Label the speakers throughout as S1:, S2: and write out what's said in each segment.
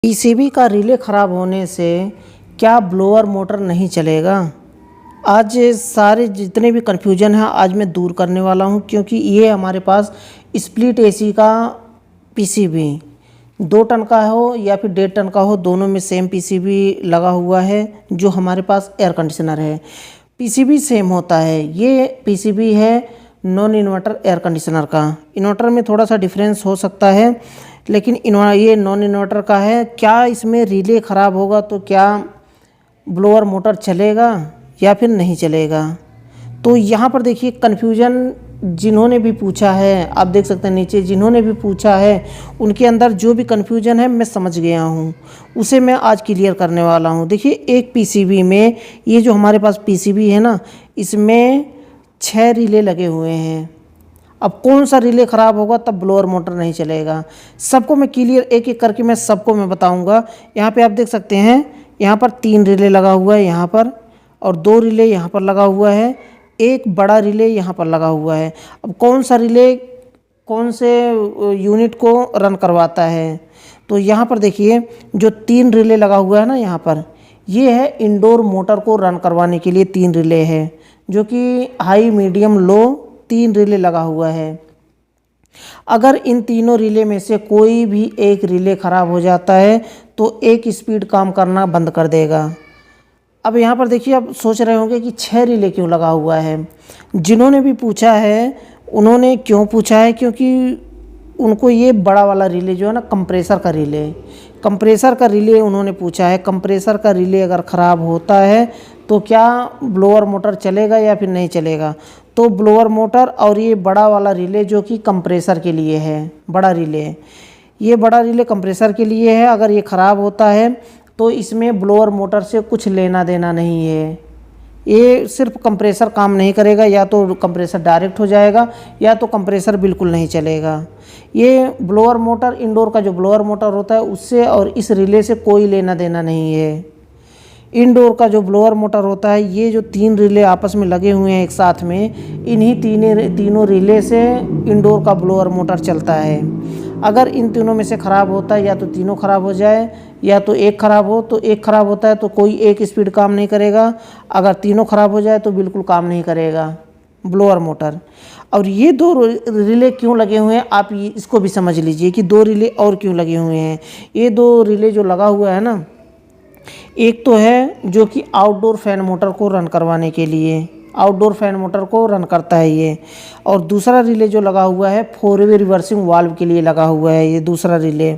S1: PCB का relay ख़राब होने से क्या ब्लोअर मोटर नहीं चलेगा? आज सारे जितने भी कन्फ्यूजन है आज मैं दूर करने वाला हूं, क्योंकि ये हमारे पास स्प्लिट एसी का पीसीबी 2 टन का हो या फिर 1.5 टन का हो, दोनों में सेम पीसीबी लगा हुआ है। जो हमारे पास एयर कंडीशनर है पीसीबी सेम होता है। ये पीसीबी है नॉन इन्वर्टर एयर कंडीशनर का। इन्वर्टर में थोड़ा सा डिफरेंस हो सकता है, लेकिन ये नॉन इन्वर्टर का है। क्या इसमें रिले ख़राब होगा तो क्या ब्लोअर मोटर चलेगा या फिर नहीं चलेगा? तो यहाँ पर देखिए कन्फ्यूजन जिन्होंने भी पूछा है, आप देख सकते हैं नीचे जिन्होंने भी पूछा है उनके अंदर जो भी कन्फ्यूजन है मैं समझ गया हूँ, उसे मैं आज क्लियर करने वाला हूँ। देखिए एक पीसीबी में, ये जो हमारे पास पीसीबी है ना, इसमें 6 रिले लगे हुए हैं। अब कौन सा रिले ख़राब होगा तब ब्लोअर मोटर नहीं चलेगा, सबको मैं क्लियर एक एक करके मैं सबको मैं बताऊंगा। यहाँ पे आप देख सकते हैं, यहाँ पर 3 रिले लगा हुआ है यहाँ पर, और 2 रिले यहाँ पर लगा हुआ है, एक बड़ा रिले यहाँ पर लगा हुआ है। अब कौन सा रिले कौन से यूनिट को रन करवाता है? तो यहाँ पर देखिए जो 3 रिले लगा हुआ है ना यहाँ पर, ये है इंडोर मोटर को रन करवाने के लिए 3 रिले है, जो कि हाई मीडियम लो 3 रिले लगा हुआ है। अगर इन तीनों रिले में से कोई भी एक रिले ख़राब हो जाता है तो एक स्पीड काम करना बंद कर देगा। अब यहाँ पर देखिए, आप सोच रहे होंगे कि 6 रिले क्यों लगा हुआ है। जिन्होंने भी पूछा है उन्होंने क्यों पूछा है, क्योंकि उनको ये बड़ा वाला रिले जो है ना, कंप्रेसर का रिले उन्होंने पूछा है। कंप्रेसर का रिले अगर ख़राब होता है तो क्या ब्लोअर मोटर चलेगा या फिर नहीं चलेगा? तो ब्लोअर मोटर और ये बड़ा वाला रिले जो कि कंप्रेसर के लिए है, बड़ा रिले, ये बड़ा रिले कंप्रेसर के लिए है। अगर ये ख़राब होता है तो इसमें ब्लोअर मोटर से कुछ लेना देना नहीं है। ये सिर्फ कंप्रेसर काम नहीं करेगा, या तो कंप्रेसर डायरेक्ट हो जाएगा या तो कंप्रेसर बिल्कुल नहीं चलेगा। ये ब्लोअर मोटर, इंडोर का जो ब्लोअर मोटर होता है उससे और इस रिले से कोई लेना देना नहीं है। इंडोर का जो ब्लोअर मोटर होता है, ये जो 3 रिले आपस में लगे हुए हैं एक साथ में, इन्हीं तीनों रिले से इंडोर का ब्लोअर मोटर चलता है। अगर इन तीनों में से ख़राब होता है, या तो तीनों ख़राब हो जाए या तो एक ख़राब हो, तो एक ख़राब होता है तो कोई एक स्पीड काम नहीं करेगा। अगर तीनों ख़राब हो जाए तो बिल्कुल काम नहीं करेगा ब्लोअर मोटर। और ये 2 रिले क्यों लगे हुए हैं आप इसको भी समझ लीजिए कि 2 रिले और क्यों लगे हुए हैं। ये 2 रिले जो लगा हुआ है ना, एक तो है जो कि आउटडोर फैन मोटर को रन करवाने के लिए, आउटडोर फैन मोटर को रन करता है ये, और दूसरा रिले जो लगा हुआ है 4 वे रिवर्सिंग वाल्व के लिए लगा हुआ है ये दूसरा रिले।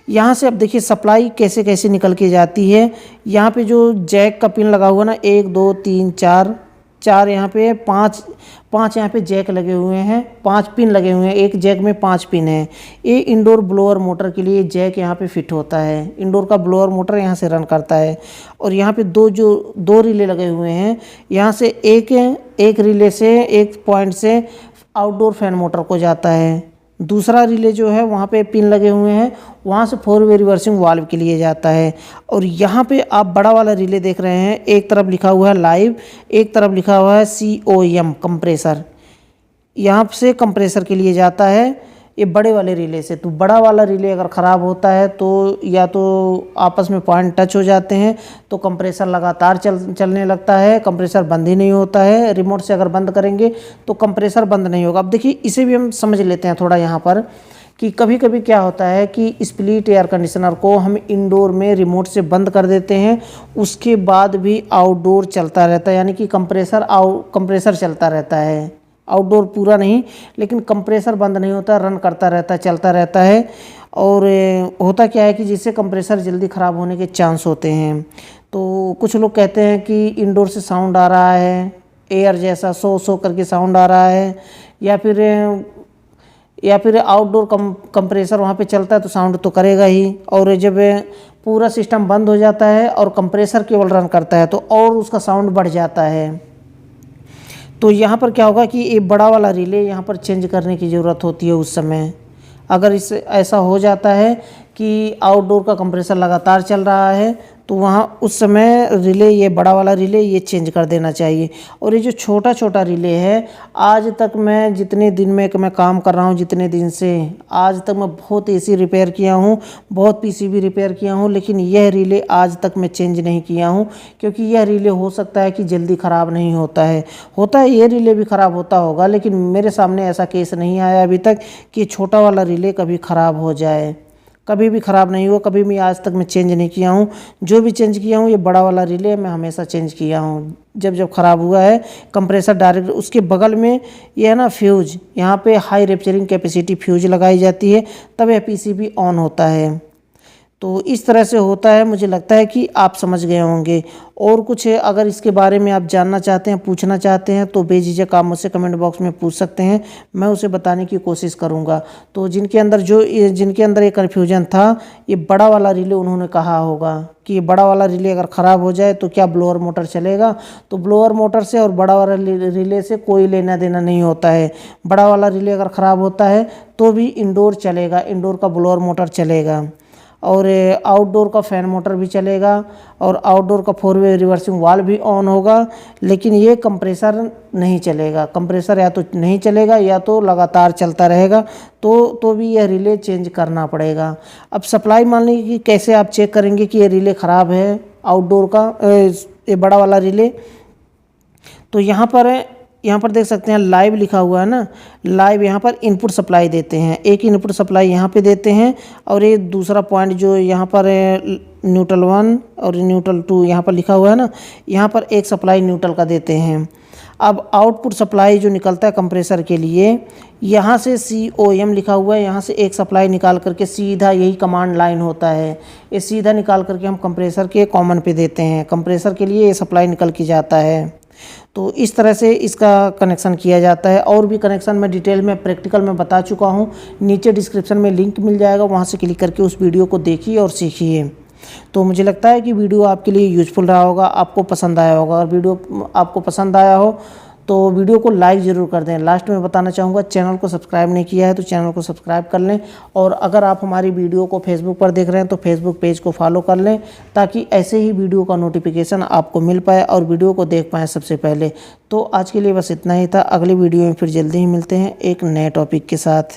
S1: यहाँ से अब देखिए सप्लाई कैसे कैसे निकल के जाती है। यहाँ पे जो जैक का पिन लगा हुआ ना, 1 2 3 4 यहाँ पे 5 यहाँ पे जैक लगे हुए हैं, 5 पिन लगे हुए हैं, एक जैक में 5 पिन है। ये इंडोर ब्लोअर मोटर के लिए जैक यहाँ पे फिट होता है, इंडोर का ब्लोअर मोटर यहाँ से रन करता है। और यहाँ पे 2 रिले लगे हुए हैं, यहाँ से एक रिले से एक पॉइंट से आउटडोर फैन मोटर को जाता है। दूसरा रिले जो है वहाँ पे पिन लगे हुए हैं, वहाँ से 4 वे रिवर्सिंग वाल्व के लिए जाता है। और यहाँ पे आप बड़ा वाला रिले देख रहे हैं, एक तरफ लिखा हुआ है लाइव, एक तरफ लिखा हुआ है COM कंप्रेसर, यहाँ से कंप्रेसर के लिए जाता है ये बड़े वाले रिले से। तो बड़ा वाला रिले अगर ख़राब होता है तो या तो आपस में पॉइंट टच हो जाते हैं तो कंप्रेसर लगातार चलने लगता है, कंप्रेसर बंद ही नहीं होता है। रिमोट से अगर बंद करेंगे तो कंप्रेसर बंद नहीं होगा। अब देखिए इसे भी हम समझ लेते हैं थोड़ा यहाँ पर, कि कभी कभी क्या होता है कि स्प्लिट एयर कंडीशनर को हम इंडोर में रिमोट से बंद कर देते हैं, उसके बाद भी आउटडोर चलता रहता है, यानी कि कंप्रेसर चलता रहता है। आउटडोर पूरा नहीं, लेकिन कंप्रेसर बंद नहीं होता, रन करता रहता है, चलता रहता है। और होता क्या है कि जिससे कंप्रेसर जल्दी ख़राब होने के चांस होते हैं। तो कुछ लोग कहते हैं कि इंडोर से साउंड आ रहा है, एयर जैसा सो करके साउंड आ रहा है, या फिर आउटडोर कंप्रेसर वहाँ पे चलता है तो साउंड तो करेगा ही। और जब पूरा सिस्टम बंद हो जाता है और कंप्रेसर केवल रन करता है तो और उसका साउंड बढ़ जाता है। तो यहाँ पर क्या होगा कि ये बड़ा वाला रिले यहाँ पर चेंज करने की ज़रूरत होती है उस समय। अगर ऐसा हो जाता है कि आउटडोर का कंप्रेसर लगातार चल रहा है तो वहाँ उस समय रिले, ये बड़ा वाला रिले ये चेंज कर देना चाहिए। और ये जो छोटा छोटा रिले है, आज तक मैं जितने दिन में मैं काम कर रहा हूँ, जितने दिन से आज तक मैं बहुत एसी रिपेयर किया हूँ, बहुत पीसीबी रिपेयर किया हूँ, लेकिन यह रिले आज तक मैं चेंज नहीं किया हूँ। क्योंकि यह रिले हो सकता है कि जल्दी ख़राब नहीं होता है ये रिले भी ख़राब होता होगा, लेकिन मेरे सामने ऐसा केस नहीं आया अभी तक कि छोटा वाला रिले कभी ख़राब हो जाए। कभी भी ख़राब नहीं हुआ, कभी भी आज तक मैं चेंज नहीं किया हूँ। जो भी चेंज किया हूँ ये बड़ा वाला रिले मैं हमेशा चेंज किया हूँ। जब जब ख़राब हुआ है कंप्रेसर डायरेक्ट उसके बगल में ये है ना फ्यूज, यहाँ पे हाई रैप्चरिंग कैपेसिटी फ्यूज लगाई जाती है, तब यह पीसीबी ऑन होता है। तो इस तरह से होता है। मुझे लगता है कि आप समझ गए होंगे। और कुछ अगर इसके बारे में आप जानना चाहते हैं, पूछना चाहते हैं तो बेझिझक आप मुझसे कमेंट बॉक्स में पूछ सकते हैं, मैं उसे बताने की कोशिश करूंगा। तो जिनके अंदर ये कन्फ्यूजन था, ये बड़ा वाला रिले उन्होंने कहा होगा कि ये बड़ा वाला रिले अगर ख़राब हो जाए तो क्या ब्लोअर मोटर चलेगा। तो ब्लोअर मोटर से और बड़ा वाला रिले से कोई लेना देना नहीं होता है। बड़ा वाला रिले अगर ख़राब होता है तो भी इंडोर चलेगा, इंडोर का ब्लोअर मोटर चलेगा, और आउटडोर का फ़ैन मोटर भी चलेगा, और आउटडोर का 4-वे रिवर्सिंग वाल्व भी ऑन होगा। लेकिन ये कंप्रेसर नहीं चलेगा। कंप्रेसर या तो नहीं चलेगा या तो लगातार चलता रहेगा, तो भी यह रिले चेंज करना पड़ेगा। अब सप्लाई मान लीजिए कि कैसे आप चेक करेंगे कि ये रिले ख़राब है आउटडोर का, ये बड़ा वाला रिले। तो यहाँ पर देख सकते हैं लाइव लिखा हुआ है ना, लाइव यहाँ पर इनपुट सप्लाई देते हैं। एक इनपुट सप्लाई यहाँ पे देते हैं, और ये दूसरा पॉइंट जो यहाँ पर न्यूट्रल 1 और न्यूट्रल 2 यहाँ पर लिखा हुआ है ना, यहाँ पर एक सप्लाई न्यूट्रल का देते हैं। अब आउटपुट सप्लाई जो निकलता है कंप्रेसर के लिए, यहाँ से COM लिखा हुआ है, यहाँ से एक सप्लाई निकाल करके सीधा यही कमांड लाइन होता है, ये सीधा निकाल करके हम कंप्रेसर के कॉमन पे देते हैं। कंप्रेसर के लिए ये सप्लाई निकल के जाता है। तो इस तरह से इसका कनेक्शन किया जाता है। और भी कनेक्शन मैं डिटेल में प्रैक्टिकल में बता चुका हूँ, नीचे डिस्क्रिप्शन में लिंक मिल जाएगा, वहाँ से क्लिक करके उस वीडियो को देखिए और सीखिए। तो मुझे लगता है कि वीडियो आपके लिए यूज़फुल रहा होगा, आपको पसंद आया होगा। और वीडियो आपको पसंद आया हो तो वीडियो को लाइक ज़रूर कर दें। लास्ट में बताना चाहूँगा, चैनल को सब्सक्राइब नहीं किया है तो चैनल को सब्सक्राइब कर लें। और अगर आप हमारी वीडियो को फेसबुक पर देख रहे हैं तो फेसबुक पेज को फॉलो कर लें, ताकि ऐसे ही वीडियो का नोटिफिकेशन आपको मिल पाए और वीडियो को देख पाएँ सबसे पहले। तो आज के लिए बस इतना ही था। अगली वीडियो में फिर जल्दी ही मिलते हैं एक नए टॉपिक के साथ।